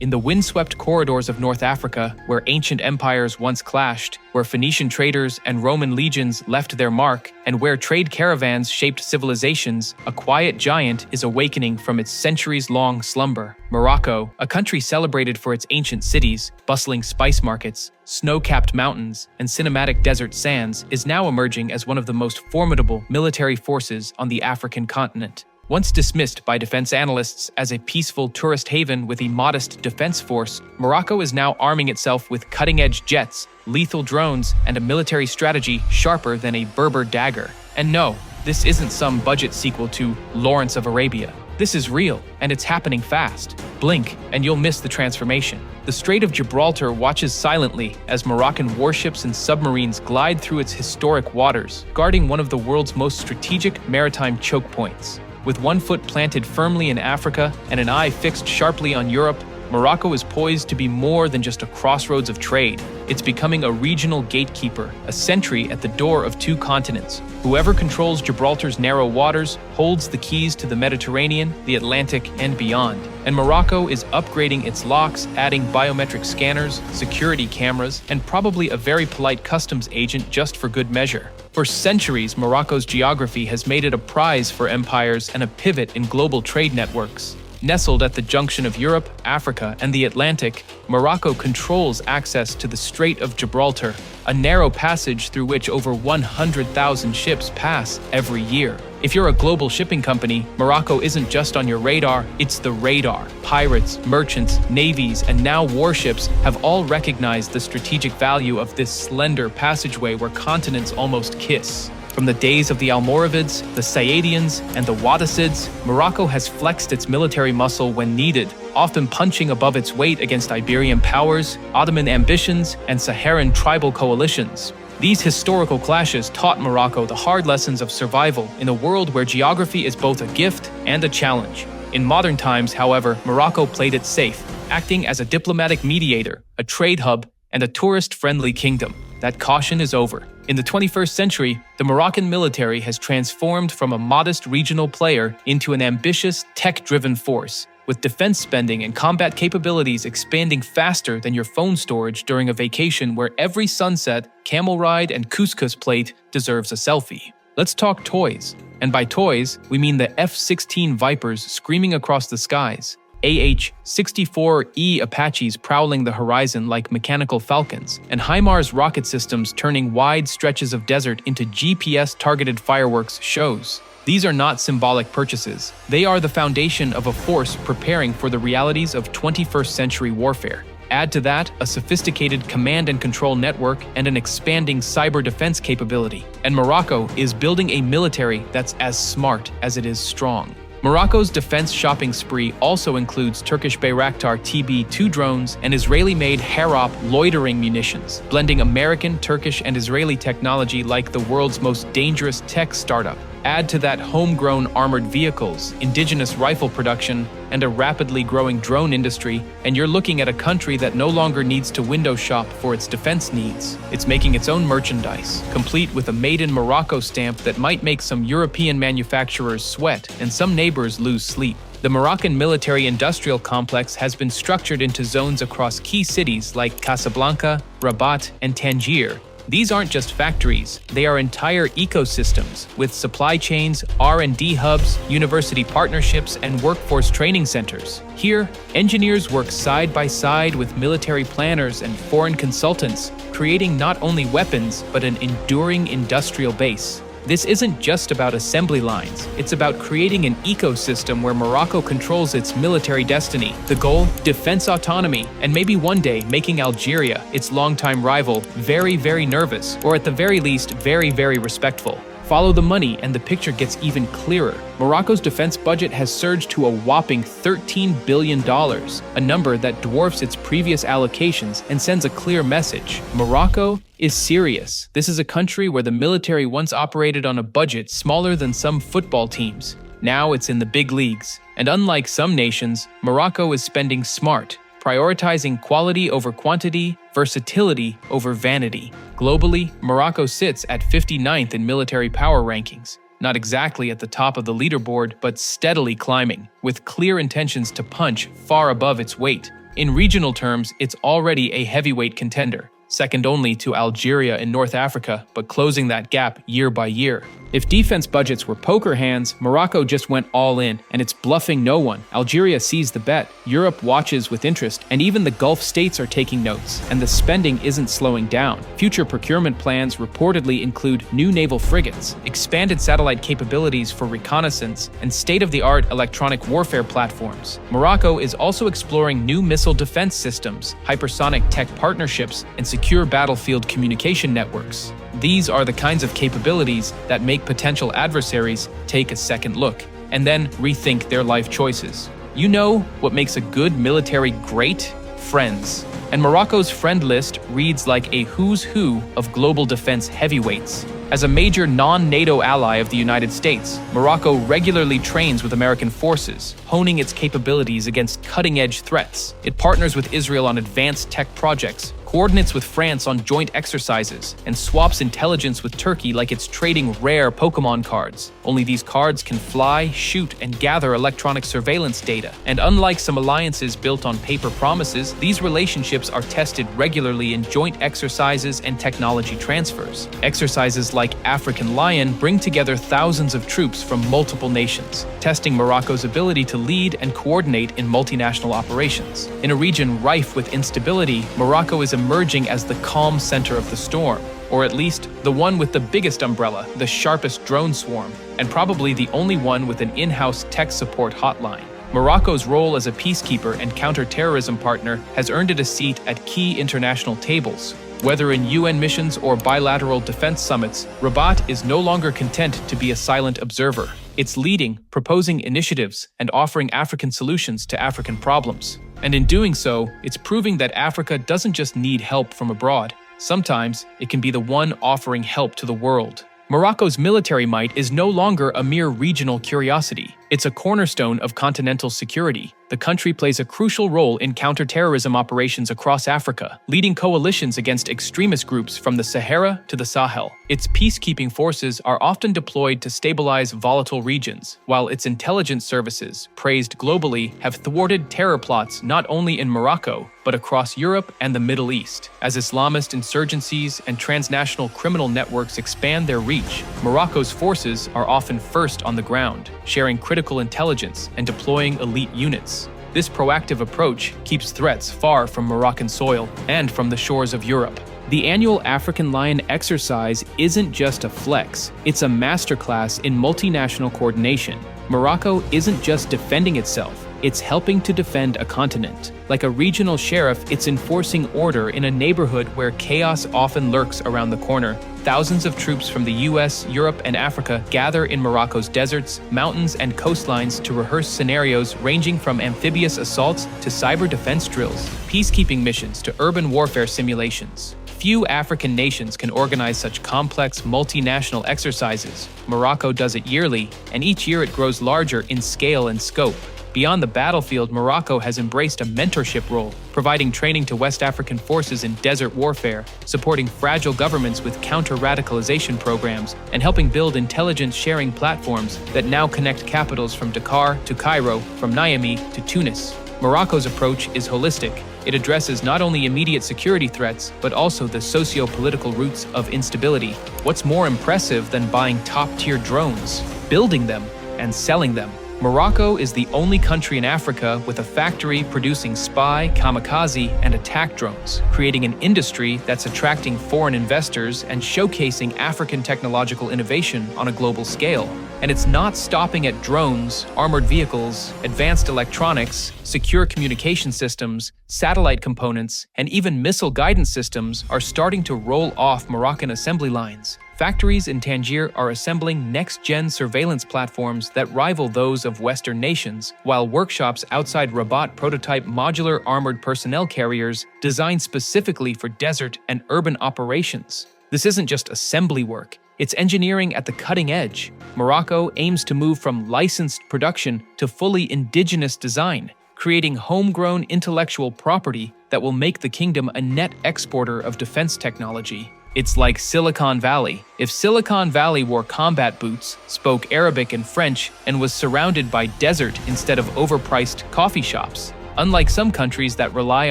In the windswept corridors of North Africa, where ancient empires once clashed, where Phoenician traders and Roman legions left their mark, and where trade caravans shaped civilizations, a quiet giant is awakening from its centuries-long slumber. Morocco, a country celebrated for its ancient cities, bustling spice markets, snow-capped mountains, and cinematic desert sands, is now emerging as one of the most formidable military forces on the African continent. Once dismissed by defense analysts as a peaceful tourist haven with a modest defense force, Morocco is now arming itself with cutting-edge jets, lethal drones, and a military strategy sharper than a Berber dagger. And no, this isn't some budget sequel to Lawrence of Arabia. This is real, and it's happening fast. Blink, and you'll miss the transformation. The Strait of Gibraltar watches silently as Moroccan warships and submarines glide through its historic waters, guarding one of the world's most strategic maritime choke points. With one foot planted firmly in Africa and an eye fixed sharply on Europe, Morocco is poised to be more than just a crossroads of trade. It's becoming a regional gatekeeper, a sentry at the door of two continents. Whoever controls Gibraltar's narrow waters holds the keys to the Mediterranean, the Atlantic, and beyond. And Morocco is upgrading its locks, adding biometric scanners, security cameras, and probably a very polite customs agent just for good measure. For centuries, Morocco's geography has made it a prize for empires and a pivot in global trade networks. Nestled at the junction of Europe, Africa, and the Atlantic, Morocco controls access to the Strait of Gibraltar, a narrow passage through which over 100,000 ships pass every year. If you're a global shipping company, Morocco isn't just on your radar, it's the radar. Pirates, merchants, navies, and now warships have all recognized the strategic value of this slender passageway where continents almost kiss. From the days of the Almoravids, the Saadians, and the Wattasids, Morocco has flexed its military muscle when needed, often punching above its weight against Iberian powers, Ottoman ambitions, and Saharan tribal coalitions. These historical clashes taught Morocco the hard lessons of survival in a world where geography is both a gift and a challenge. In modern times, however, Morocco played it safe, acting as a diplomatic mediator, a trade hub, and a tourist-friendly kingdom. That caution is over. In the 21st century, the Moroccan military has transformed from a modest regional player into an ambitious, tech-driven force, with defense spending and combat capabilities expanding faster than your phone storage during a vacation where every sunset, camel ride, and couscous plate deserves a selfie. Let's talk toys. And by toys, we mean the F-16 Vipers screaming across the skies, AH-64E Apaches prowling the horizon like mechanical falcons, and HIMARS rocket systems turning wide stretches of desert into GPS-targeted fireworks shows. These are not symbolic purchases. They are the foundation of a force preparing for the realities of 21st century warfare. Add to that a sophisticated command and control network and an expanding cyber defense capability, and Morocco is building a military that's as smart as it is strong. Morocco's defense shopping spree also includes Turkish Bayraktar TB2 drones and Israeli-made Harop loitering munitions, blending American, Turkish, and Israeli technology like the world's most dangerous tech startup. Add to that homegrown armored vehicles, indigenous rifle production, and a rapidly growing drone industry, and you're looking at a country that no longer needs to window shop for its defense needs. It's making its own merchandise, complete with a Made in Morocco stamp that might make some European manufacturers sweat and some neighbors lose sleep. The Moroccan military-industrial complex has been structured into zones across key cities like Casablanca, Rabat, and Tangier. These aren't just factories, they are entire ecosystems with supply chains, R&D hubs, university partnerships, and workforce training centers. Here, engineers work side by side with military planners and foreign consultants, creating not only weapons, but an enduring industrial base. This isn't just about assembly lines, it's about creating an ecosystem where Morocco controls its military destiny. The goal? Defense autonomy, and maybe one day making Algeria, its longtime rival, very, very nervous, or at the very least, very, very respectful. Follow the money and the picture gets even clearer. Morocco's defense budget has surged to a whopping $13 billion, a number that dwarfs its previous allocations and sends a clear message. Morocco is serious. This is a country where the military once operated on a budget smaller than some football teams. Now it's in the big leagues. And unlike some nations, Morocco is spending smart, prioritizing quality over quantity, versatility over vanity. Globally, Morocco sits at 59th in military power rankings, not exactly at the top of the leaderboard, but steadily climbing, with clear intentions to punch far above its weight. In regional terms, it's already a heavyweight contender, second only to Algeria in North Africa, but closing that gap year by year. If defense budgets were poker hands, Morocco just went all in, and it's bluffing no one. Algeria sees the bet, Europe watches with interest, and even the Gulf states are taking notes, and the spending isn't slowing down. Future procurement plans reportedly include new naval frigates, expanded satellite capabilities for reconnaissance, and state-of-the-art electronic warfare platforms. Morocco is also exploring new missile defense systems, hypersonic tech partnerships, and secure battlefield communication networks. These are the kinds of capabilities that make potential adversaries take a second look and then rethink their life choices. You know what makes a good military great? Friends. And Morocco's friend list reads like a who's who of global defense heavyweights. As a major non-NATO ally of the United States, Morocco regularly trains with American forces, honing its capabilities against cutting-edge threats. It partners with Israel on advanced tech projects, coordinates with France on joint exercises, and swaps intelligence with Turkey like it's trading rare Pokemon cards. Only these cards can fly, shoot, and gather electronic surveillance data. And unlike some alliances built on paper promises, these relationships are tested regularly in joint exercises and technology transfers. Exercises like African Lion bring together thousands of troops from multiple nations, testing Morocco's ability to lead and coordinate in multinational operations. In a region rife with instability, Morocco is emerging as the calm center of the storm, or at least the one with the biggest umbrella, the sharpest drone swarm, and probably the only one with an in-house tech support hotline. Morocco's role as a peacekeeper and counter-terrorism partner has earned it a seat at key international tables. Whether in UN missions or bilateral defense summits, Rabat is no longer content to be a silent observer. It's leading, proposing initiatives, and offering African solutions to African problems. And in doing so, it's proving that Africa doesn't just need help from abroad. Sometimes it can be the one offering help to the world. Morocco's military might is no longer a mere regional curiosity. It's a cornerstone of continental security. The country plays a crucial role in counter-terrorism operations across Africa, leading coalitions against extremist groups from the Sahara to the Sahel. Its peacekeeping forces are often deployed to stabilize volatile regions, while its intelligence services, praised globally, have thwarted terror plots not only in Morocco, but across Europe and the Middle East. As Islamist insurgencies and transnational criminal networks expand their reach, Morocco's forces are often first on the ground, sharing critical intelligence and deploying elite units. This proactive approach keeps threats far from Moroccan soil and from the shores of Europe. The annual African Lion exercise isn't just a flex, it's a masterclass in multinational coordination. Morocco isn't just defending itself, it's helping to defend a continent. Like a regional sheriff, it's enforcing order in a neighborhood where chaos often lurks around the corner. Thousands of troops from the US, Europe, and Africa gather in Morocco's deserts, mountains, and coastlines to rehearse scenarios ranging from amphibious assaults to cyber defense drills, peacekeeping missions to urban warfare simulations. Few African nations can organize such complex, multinational exercises. Morocco does it yearly, and each year it grows larger in scale and scope. Beyond the battlefield, Morocco has embraced a mentorship role, providing training to West African forces in desert warfare, supporting fragile governments with counter-radicalization programs, and helping build intelligence-sharing platforms that now connect capitals from Dakar to Cairo, from Niamey to Tunis. Morocco's approach is holistic. It addresses not only immediate security threats, but also the socio-political roots of instability. What's more impressive than buying top-tier drones, building them, and selling them? Morocco is the only country in Africa with a factory producing spy, kamikaze, and attack drones, creating an industry that's attracting foreign investors and showcasing African technological innovation on a global scale. And it's not stopping at drones, armored vehicles, advanced electronics, secure communication systems, satellite components, and even missile guidance systems are starting to roll off Moroccan assembly lines. Factories in Tangier are assembling next-gen surveillance platforms that rival those of Western nations, while workshops outside Rabat prototype modular armored personnel carriers designed specifically for desert and urban operations. This isn't just assembly work, it's engineering at the cutting edge. Morocco aims to move from licensed production to fully indigenous design, creating homegrown intellectual property that will make the kingdom a net exporter of defense technology. It's like Silicon Valley. If Silicon Valley wore combat boots, spoke Arabic and French, and was surrounded by desert instead of overpriced coffee shops, Unlike some countries that rely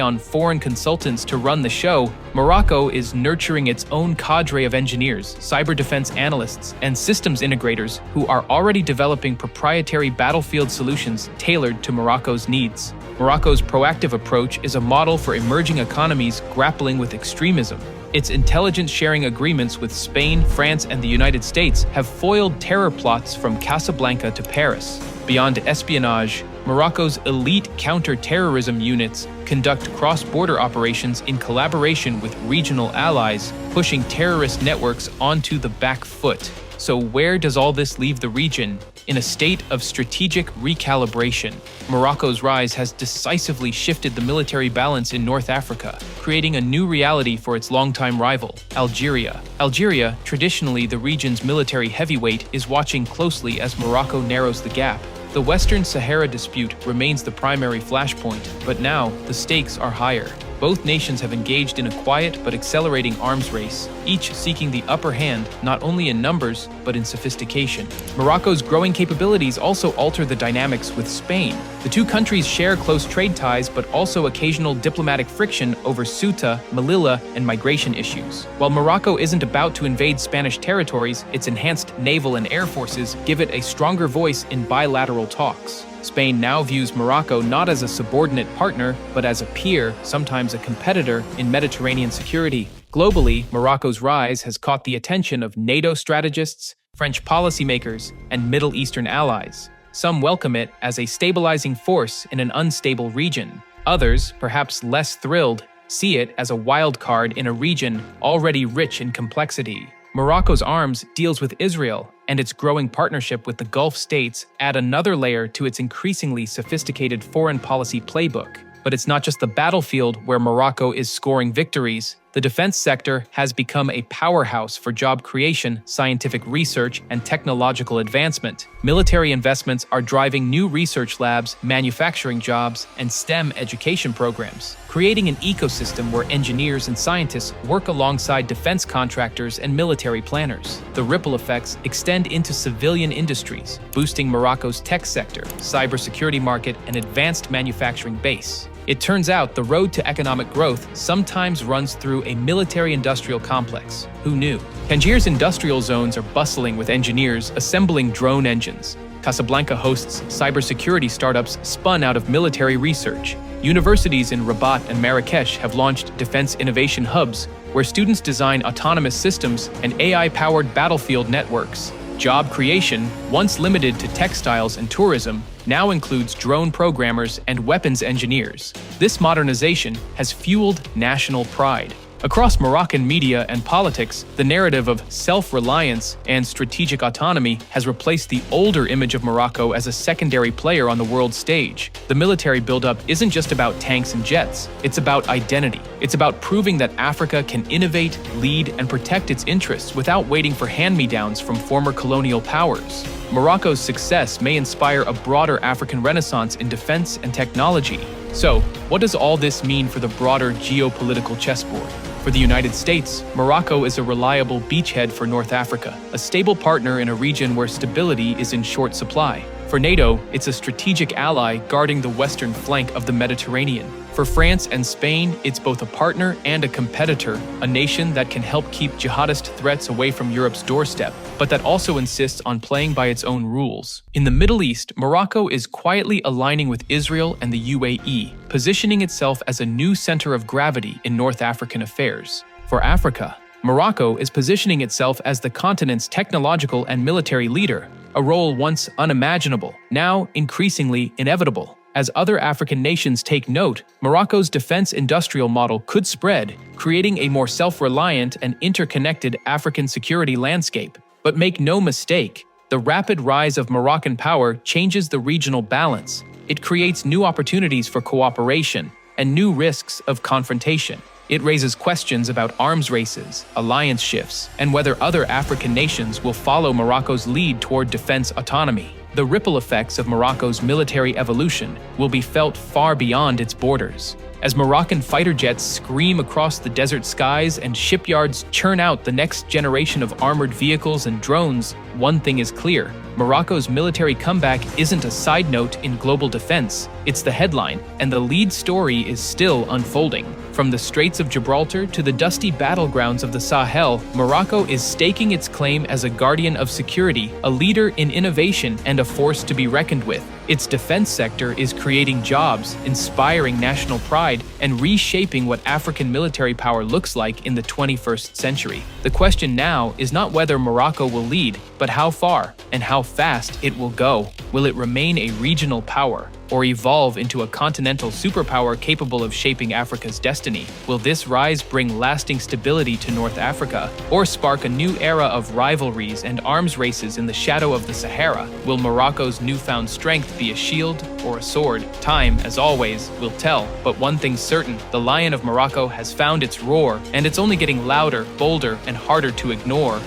on foreign consultants to run the show, Morocco is nurturing its own cadre of engineers, cyber defense analysts, and systems integrators who are already developing proprietary battlefield solutions tailored to Morocco's needs. Morocco's proactive approach is a model for emerging economies grappling with extremism. Its intelligence-sharing agreements with Spain, France, and the United States have foiled terror plots from Casablanca to Paris. Beyond espionage, Morocco's elite counter-terrorism units conduct cross-border operations in collaboration with regional allies, pushing terrorist networks onto the back foot. So where does all this leave the region? In a state of strategic recalibration, Morocco's rise has decisively shifted the military balance in North Africa, creating a new reality for its longtime rival, Algeria. Algeria, traditionally the region's military heavyweight, is watching closely as Morocco narrows the gap. The Western Sahara dispute remains the primary flashpoint, but now the stakes are higher. Both nations have engaged in a quiet but accelerating arms race, each seeking the upper hand not only in numbers but in sophistication. Morocco's growing capabilities also alter the dynamics with Spain. The two countries share close trade ties but also occasional diplomatic friction over Ceuta, Melilla, and migration issues. While Morocco isn't about to invade Spanish territories, its enhanced naval and air forces give it a stronger voice in bilateral talks. Spain now views Morocco not as a subordinate partner, but as a peer, sometimes a competitor, in Mediterranean security. Globally, Morocco's rise has caught the attention of NATO strategists, French policymakers, and Middle Eastern allies. Some welcome it as a stabilizing force in an unstable region. Others, perhaps less thrilled, see it as a wild card in a region already rich in complexity. Morocco's arms deals with Israel, and its growing partnership with the Gulf states add another layer to its increasingly sophisticated foreign policy playbook. But it's not just the battlefield where Morocco is scoring victories. The defense sector has become a powerhouse for job creation, scientific research, and technological advancement. Military investments are driving new research labs, manufacturing jobs, and STEM education programs, creating an ecosystem where engineers and scientists work alongside defense contractors and military planners. The ripple effects extend into civilian industries, boosting Morocco's tech sector, cybersecurity market, and advanced manufacturing base. It turns out the road to economic growth sometimes runs through a military-industrial complex. Who knew? Tangier's industrial zones are bustling with engineers assembling drone engines. Casablanca hosts cybersecurity startups spun out of military research. Universities in Rabat and Marrakesh have launched defense innovation hubs, where students design autonomous systems and AI-powered battlefield networks. Job creation, once limited to textiles and tourism, now includes drone programmers and weapons engineers. This modernization has fueled national pride. Across Moroccan media and politics, the narrative of self-reliance and strategic autonomy has replaced the older image of Morocco as a secondary player on the world stage. The military buildup isn't just about tanks and jets, it's about identity. It's about proving that Africa can innovate, lead, and protect its interests without waiting for hand-me-downs from former colonial powers. Morocco's success may inspire a broader African renaissance in defense and technology. So, what does all this mean for the broader geopolitical chessboard? For the United States, Morocco is a reliable beachhead for North Africa, a stable partner in a region where stability is in short supply. For NATO, it's a strategic ally guarding the western flank of the Mediterranean. For France and Spain, it's both a partner and a competitor, a nation that can help keep jihadist threats away from Europe's doorstep, but that also insists on playing by its own rules. In the Middle East, Morocco is quietly aligning with Israel and the UAE, positioning itself as a new center of gravity in North African affairs. For Africa, Morocco is positioning itself as the continent's technological and military leader, a role once unimaginable, now increasingly inevitable. As other African nations take note, Morocco's defense industrial model could spread, creating a more self-reliant and interconnected African security landscape. But make no mistake, the rapid rise of Moroccan power changes the regional balance. It creates new opportunities for cooperation and new risks of confrontation. It raises questions about arms races, alliance shifts, and whether other African nations will follow Morocco's lead toward defense autonomy. The ripple effects of Morocco's military evolution will be felt far beyond its borders. As Moroccan fighter jets scream across the desert skies and shipyards churn out the next generation of armored vehicles and drones, one thing is clear: Morocco's military comeback isn't a side note in global defense, it's the headline, and the lead story is still unfolding. From the Straits of Gibraltar to the dusty battlegrounds of the Sahel, Morocco is staking its claim as a guardian of security, a leader in innovation, and a force to be reckoned with. Its defense sector is creating jobs, inspiring national pride, and reshaping what African military power looks like in the 21st century. The question now is not whether Morocco will lead, but how far and how fast it will go. Will it remain a regional power, or evolve into a continental superpower capable of shaping Africa's destiny? Will this rise bring lasting stability to North Africa, or spark a new era of rivalries and arms races in the shadow of the Sahara? Will Morocco's newfound strength be a shield or a sword? Time, as always, will tell, but one thing's certain: the Lion of Morocco has found its roar, and it's only getting louder, bolder, and harder to ignore.